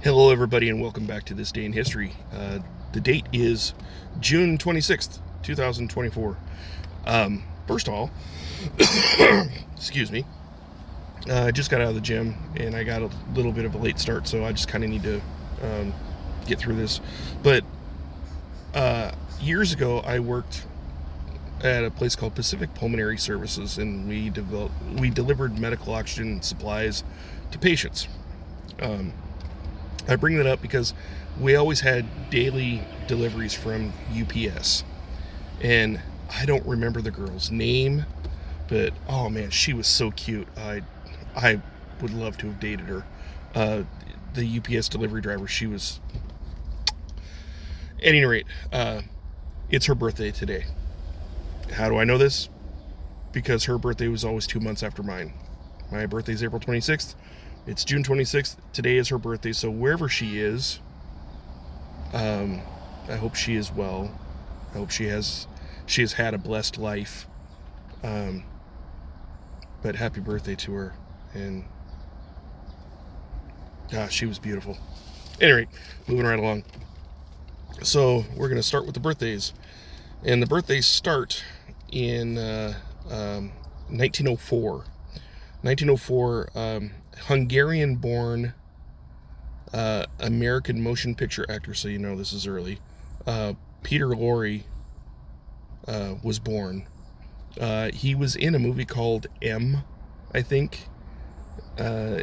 Hello, everybody, and welcome back to This Day in History. The date is June 26th, 2024. First of all, excuse me, I just got out of the gym, and I got a little bit of a late start, so I just kind of need to get through this. But years ago, I worked at a place called Pacific Pulmonary Services, and we delivered medical oxygen supplies to patients. I bring that up because we always had daily deliveries from UPS, and I don't remember the girl's name, but oh man, she was so cute. I would love to have dated her. The UPS delivery driver, she was. At any rate, it's her birthday today. How do I know this? Because her birthday was always 2 months after mine. My birthday is April 26th. It's June 26th. Today is her birthday, so wherever she is, I hope she is well. I hope she has had a blessed life. But happy birthday to her. And she was beautiful. Anyway, moving right along. So we're going to start with the birthdays. And the birthdays start in 1904. 1904, Hungarian-born American motion picture actor, so you know this is early, Peter Lorre was born. He was in a movie called M, I think. I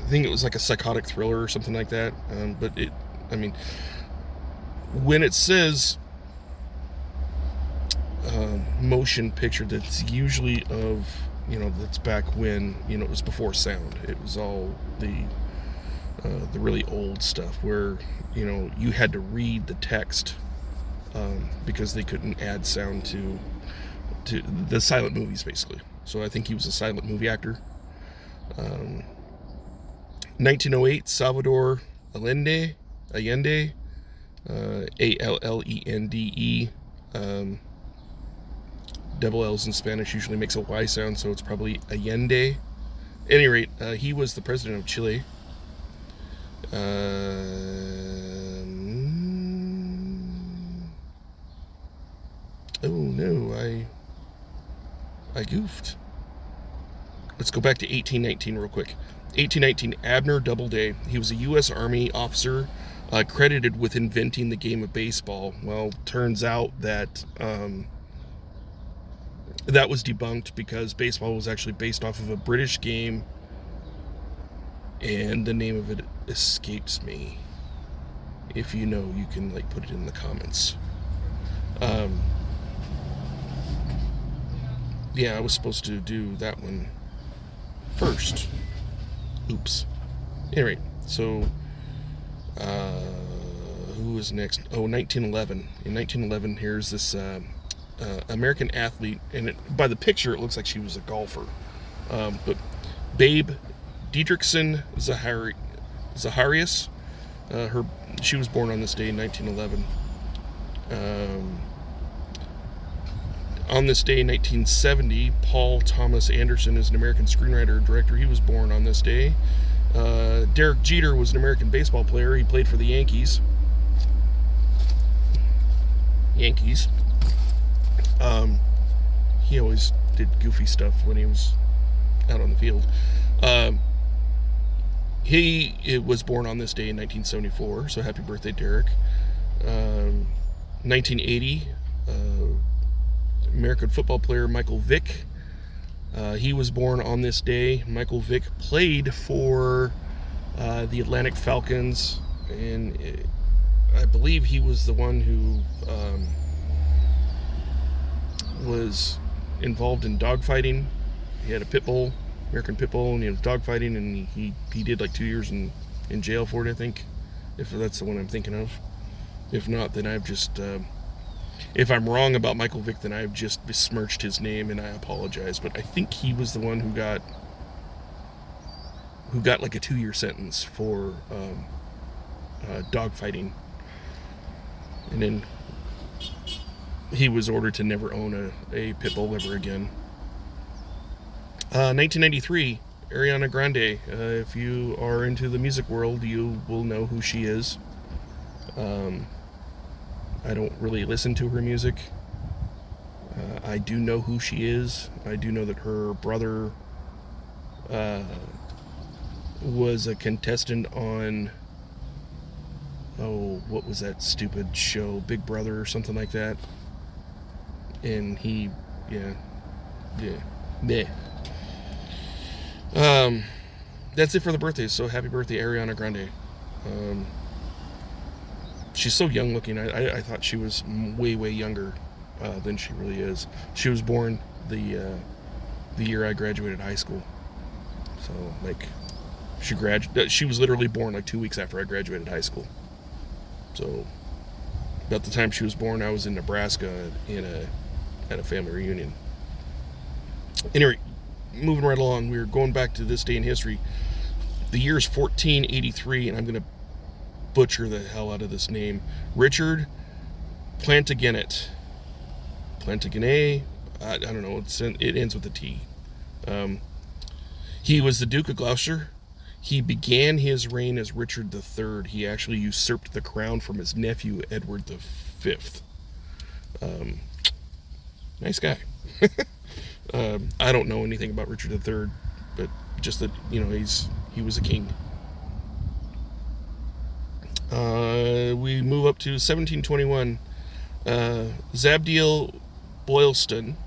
think it was like a psychotic thriller or something like that. But when it says motion picture, that's usually of, that's back when, it was before sound. It was all the really old stuff where, you had to read the text because they couldn't add sound to the silent movies, basically. So I think he was a silent movie actor. 1908, Salvador Allende, Allende, double L's in Spanish usually makes a Y sound, so it's probably Allende. At any rate, he was the president of Chile. Oh no, I goofed. Let's go back to 1819 real quick. 1819, Abner Doubleday. He was a U.S. Army officer credited with inventing the game of baseball. Well, turns out that that was debunked because baseball was actually based off of a British game, and the name of it escapes me. If you know, you can put it in the comments. Yeah, I was supposed to do that one first. Oops. Anyway, so who was next? 1911. In 1911, here's this American athlete, and by the picture it looks like she was a golfer, but Babe Didrikson Zacharias, she was born on this day in 1911. On this day in 1970, Paul Thomas Anderson is an American screenwriter and director. He was born on this day. Derek Jeter was an American baseball player. He played for the Yankees. He always did goofy stuff when he was out on the field. He was born on this day in 1974, so happy birthday, Derek. 1980, American football player Michael Vick. He was born on this day. Michael Vick played for the Atlanta Falcons, and I believe he was the one who was involved in dogfighting. He had a pit bull, American pit bull, and he was dogfighting, and he did 2 years in jail for it, I think, if that's the one I'm thinking of. If not, then I've just if I'm wrong about Michael Vick, then I've just besmirched his name, and I apologize. But I think he was the one who got a 2-year sentence for dogfighting, and then he was ordered to never own a pit bull ever again. 1993, Ariana Grande. If you are into the music world, you will know who she is. I don't really listen to her music. I do know who she is. I do know that her brother was a contestant on, oh, what was that stupid show, Big Brother or something like that. And he, yeah. That's it for the birthdays. So happy birthday, Ariana Grande. She's so young looking. I thought she was way younger than she really is. She was born the year I graduated high school. So like she was literally born like 2 weeks after I graduated high school. So about the time she was born, I was in Nebraska at a family reunion. Anyway, moving right along, we're going back to this day in history. The year is 1483, and I'm going to butcher the hell out of this name. Richard Plantagenet. Plantagenet? I don't know. It ends with a T. He was the Duke of Gloucester. He began his reign as Richard III. He actually usurped the crown from his nephew, Edward V. Nice guy. I don't know anything about Richard III, but just that, he was a king. We move up to 1721. Zabdiel Boylston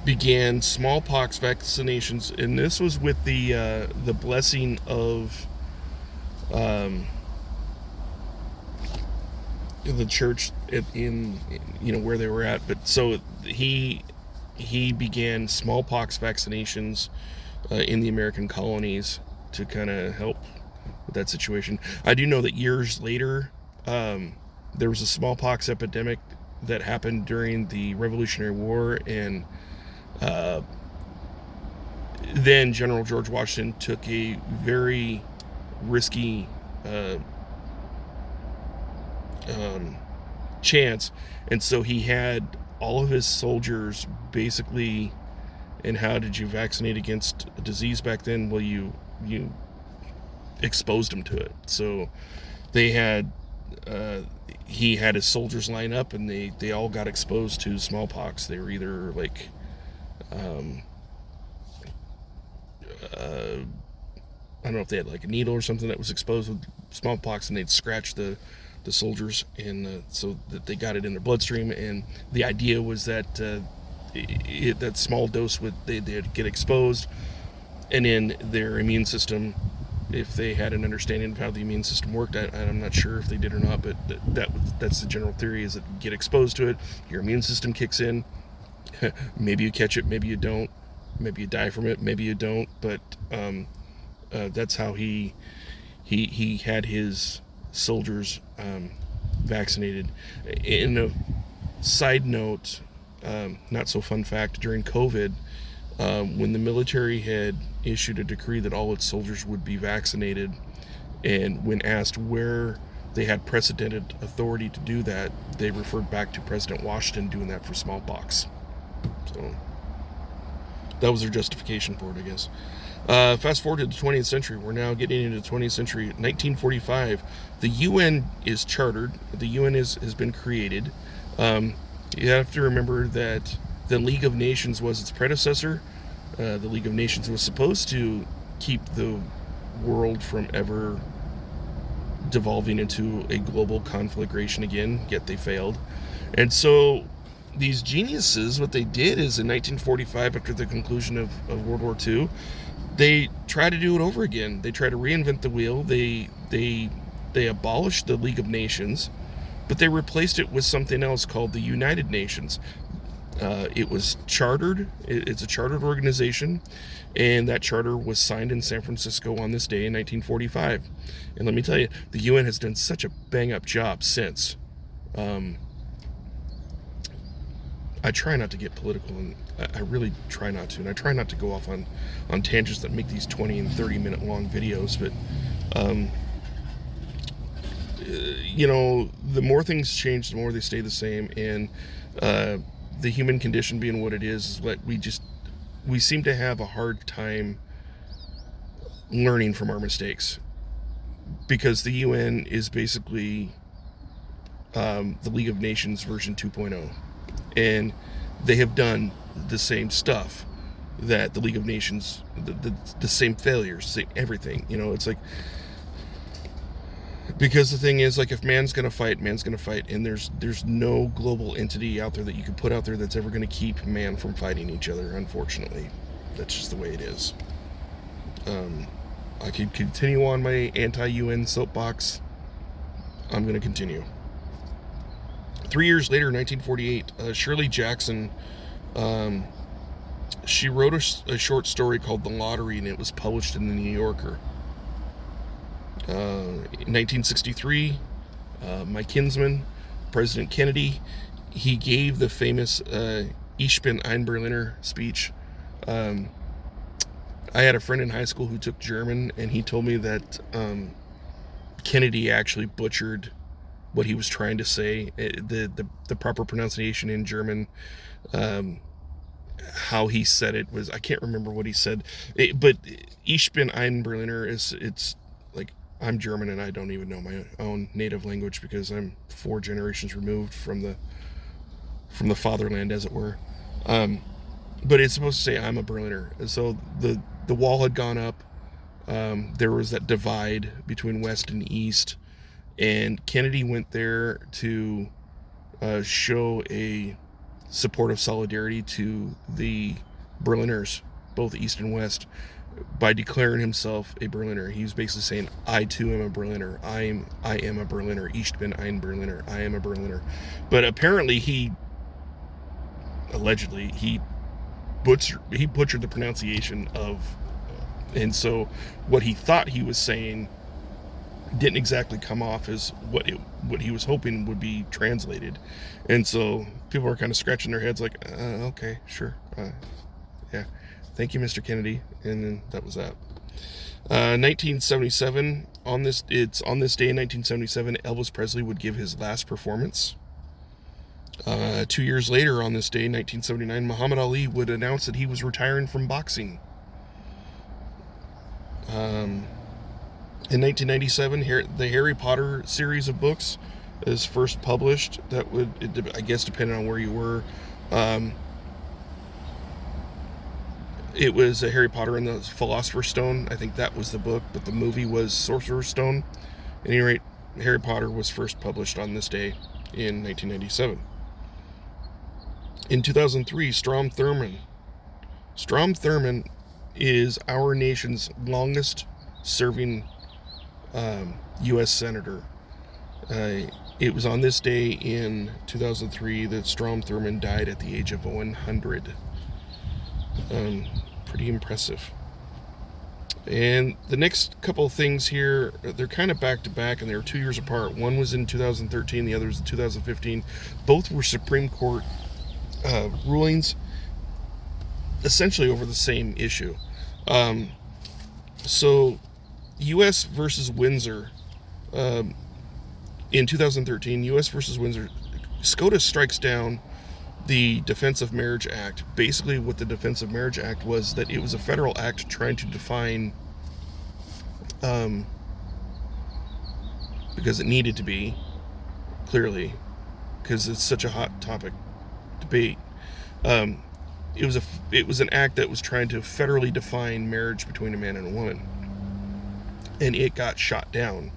began smallpox vaccinations, and this was with the blessing of the church in where they were at. But so he began smallpox vaccinations in the American colonies to kind of help with that situation. I do know that years later, there was a smallpox epidemic that happened during the Revolutionary War, and then General George Washington took a very risky chance, and so he had all of his soldiers basically. And how did you vaccinate against a disease back then? Well, you exposed them to it. So they had he had his soldiers line up, and they all got exposed to smallpox. They were either like I don't know if they had like a needle or something that was exposed with smallpox, and they'd scratch the soldiers, and so that they got it in their bloodstream. And the idea was that that small dose they'd get exposed, and in their immune system, if they had an understanding of how the immune system worked, I'm not sure if they did or not, but that's the general theory, is that you get exposed to it, your immune system kicks in. Maybe you catch it, maybe you don't, maybe you die from it, maybe you don't, but that's how he had his soldiers vaccinated. In a side note, not so fun fact, during COVID, when the military had issued a decree that all its soldiers would be vaccinated, and when asked where they had precedented authority to do that, they referred back to President Washington doing that for smallpox. So that was their justification for it, I guess. Fast forward to the 20th century. We're now getting into the 20th century. 1945, the UN is chartered. The UN has been created. You have to remember that the League of Nations was its predecessor. The League of Nations was supposed to keep the world from ever devolving into a global conflagration again, yet they failed. And so these geniuses, what they did is in 1945, after the conclusion of World War II, they tried to do it over again. They tried to reinvent the wheel. They abolished the League of Nations, but they replaced it with something else called the United Nations. It was chartered. It's a chartered organization, and that charter was signed in San Francisco on this day in 1945. And let me tell you, the UN has done such a bang-up job since. I try not to get political, and I really try not to, and I try not to go off on tangents that make these 20 and 30 minute long videos, but the more things change, the more they stay the same, and the human condition being what it is what we seem to have a hard time learning from our mistakes, because the UN is basically the League of Nations version 2.0, and they have done the same stuff that the League of Nations, the same failures, same everything. It's like, because the thing is, like, if man's gonna fight, and there's no global entity out there that you can put out there that's ever gonna keep man from fighting each other. Unfortunately, that's just the way it is. I could continue on my anti-UN soapbox. I'm gonna continue. 3 years later, 1948, Shirley Jackson, she wrote a short story called The Lottery, and it was published in the New Yorker. In 1963, my kinsman, President Kennedy, he gave the famous Ich bin ein Berliner speech. I had a friend in high school who took German, and he told me that Kennedy actually butchered what he was trying to say. The proper pronunciation in German, how he said it was, I can't remember what he said, but Ich bin ein Berliner it's like, I'm German and I don't even know my own native language, because I'm 4 generations removed from the fatherland, as it were. But it's supposed to say I'm a Berliner. So the wall had gone up. There was that divide between West and East, and Kennedy went there to show a support of solidarity to the Berliners, both East and West, by declaring himself a Berliner. He was basically saying, I too am a Berliner. I am a Berliner. Ich bin ein Berliner. I am a Berliner. But apparently allegedly he butchered the pronunciation of, and so what he thought he was saying didn't exactly come off as what he was hoping would be translated. And so people are kind of scratching their heads like, okay, sure, yeah, thank you, Mr. Kennedy. And then that was that. 1977, on this day in 1977, Elvis Presley would give his last performance. 2 years later, on this day, 1979, Muhammad Ali would announce that he was retiring from boxing. In 1997, the Harry Potter series of books is first published. That would, I guess, depending on where you were. It was Harry Potter and the Philosopher's Stone. I think that was the book, but the movie was Sorcerer's Stone. At any rate, Harry Potter was first published on this day in 1997. In 2003, Strom Thurmond. Strom Thurmond is our nation's longest serving U.S. Senator. It was on this day in 2003 that Strom Thurmond died at the age of 100. Pretty impressive. And the next couple of things here, they're kind of back to back, and they were 2 years apart. One was in 2013, the other was in 2015. Both were Supreme Court rulings, essentially over the same issue. So, U.S. versus Windsor, in 2013, U.S. versus Windsor, SCOTUS strikes down the Defense of Marriage Act. Basically, what the Defense of Marriage Act was, that it was a federal act trying to define, because it needed to be, clearly, because it's such a hot topic debate. It was an act that was trying to federally define marriage between a man and a woman, and it got shot down.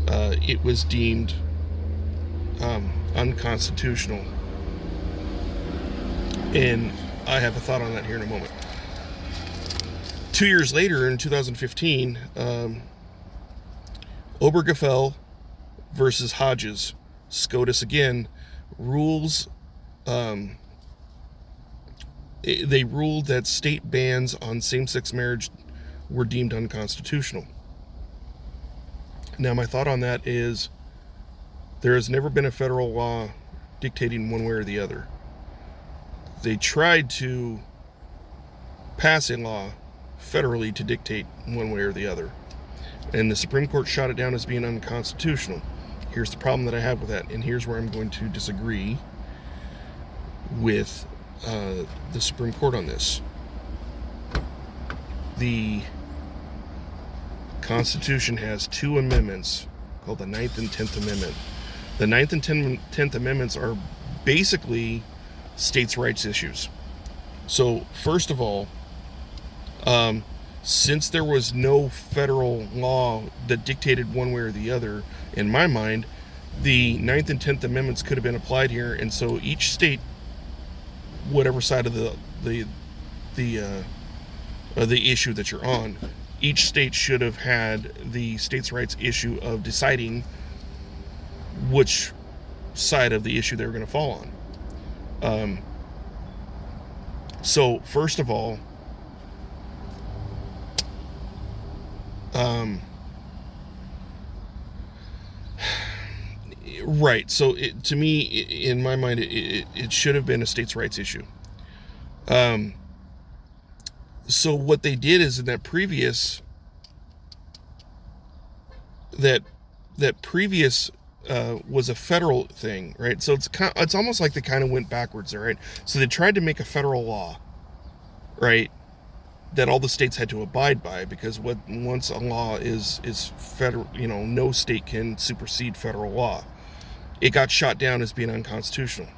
It was deemed unconstitutional, and I have a thought on that here in a moment. 2 years later, in 2015, Obergefell versus Hodges, SCOTUS again, rules. They ruled that state bans on same-sex marriage were deemed unconstitutional. Now, my thought on that is, there has never been a federal law dictating one way or the other. They tried to pass a law federally to dictate one way or the other, and the Supreme Court shot it down as being unconstitutional. Here's the problem that I have with that, and here's where I'm going to disagree with the Supreme Court on this. The Constitution has two amendments called the 9th and 10th Amendment. The 9th and 10th Amendments are basically states' rights issues. So, first of all, since there was no federal law that dictated one way or the other, in my mind, the 9th and 10th Amendments could have been applied here, and so each state, whatever side of the issue that you're on, each state should have had the states' rights issue of deciding which side of the issue they were going to fall on. So, first of all, right. So, to me, in my mind, it should have been a states' rights issue. So what they did is in that previous was a federal thing, right? So it's almost like they kind of went backwards there, right? So they tried to make a federal law, right, that all the states had to abide by, because once a law is federal, no state can supersede federal law. It got shot down as being unconstitutional.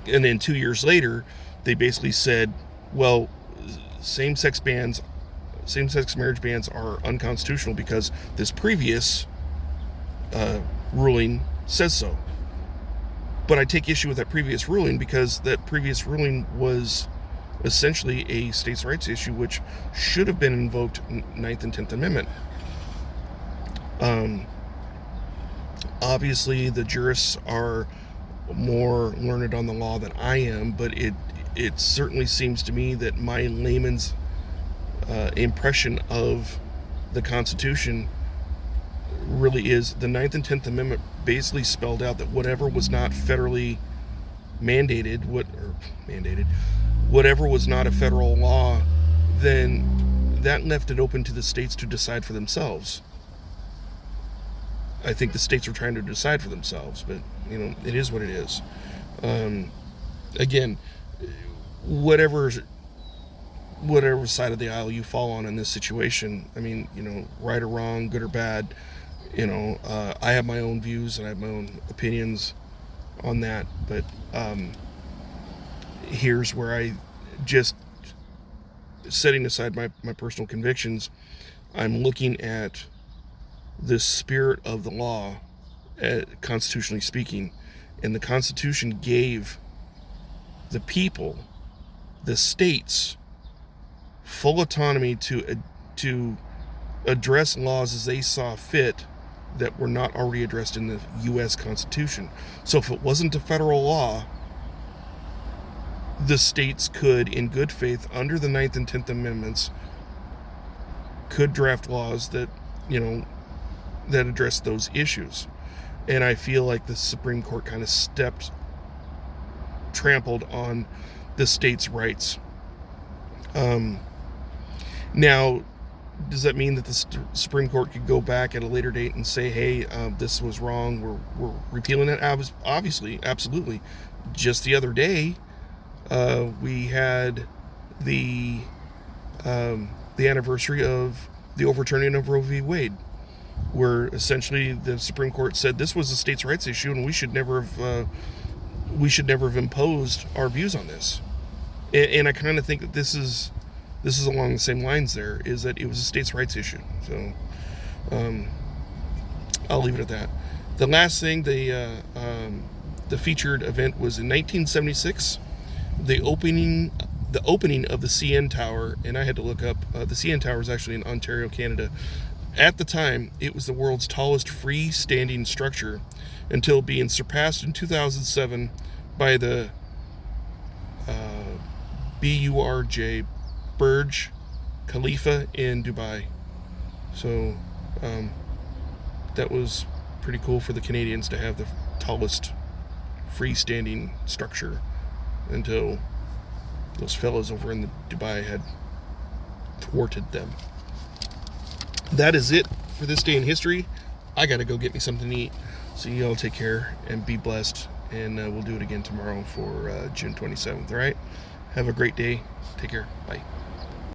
And then 2 years later, they basically said, well, same-sex marriage bans are unconstitutional because this previous ruling says so. But I take issue with that previous ruling because that previous ruling was essentially a states' rights issue, which should have been invoked 9th and 10th Amendment. Obviously, the jurists are more learned on the law than I am, but it certainly seems to me that my layman's impression of the Constitution really is the 9th and 10th Amendment basically spelled out that whatever was not federally mandated, whatever was not a federal law, then that left it open to the states to decide for themselves. I think the states were trying to decide for themselves, but it is what it is. Again, whatever side of the aisle you fall on in this situation, I mean, right or wrong, good or bad, I have my own views and I have my own opinions on that, but here's where I just, setting aside my personal convictions, I'm looking at the spirit of the law, constitutionally speaking, and the Constitution gave the people, the states, full autonomy to address laws as they saw fit that were not already addressed in the U.S. Constitution. So if it wasn't a federal law, the states could, in good faith, under the 9th and 10th Amendments, could draft laws that address those issues. And I feel like the Supreme Court kind of trampled on the states' rights. Now, does that mean that the Supreme Court could go back at a later date and say, hey, this was wrong, we're repealing it? Obviously, absolutely. Just the other day, we had the anniversary of the overturning of Roe v. Wade, where essentially the Supreme Court said this was a states' rights issue and we should never have imposed our views on this. And I kind of think that this is along the same lines. There is that it was a states' rights issue. So I'll leave it at that. The last thing, the featured event was in 1976, the opening of the CN Tower, and I had to look up. The CN Tower is actually in Ontario, Canada. At the time, it was the world's tallest freestanding structure, until being surpassed in 2007 by the BURJ, Burj Khalifa in Dubai. So that was pretty cool for the Canadians to have the tallest freestanding structure, until those fellas over in Dubai had thwarted them. That is it for this day in history. I gotta go get me something to eat. So you all take care and be blessed, and we'll do it again tomorrow for June 27th. All right, have a great day. Take care. Bye.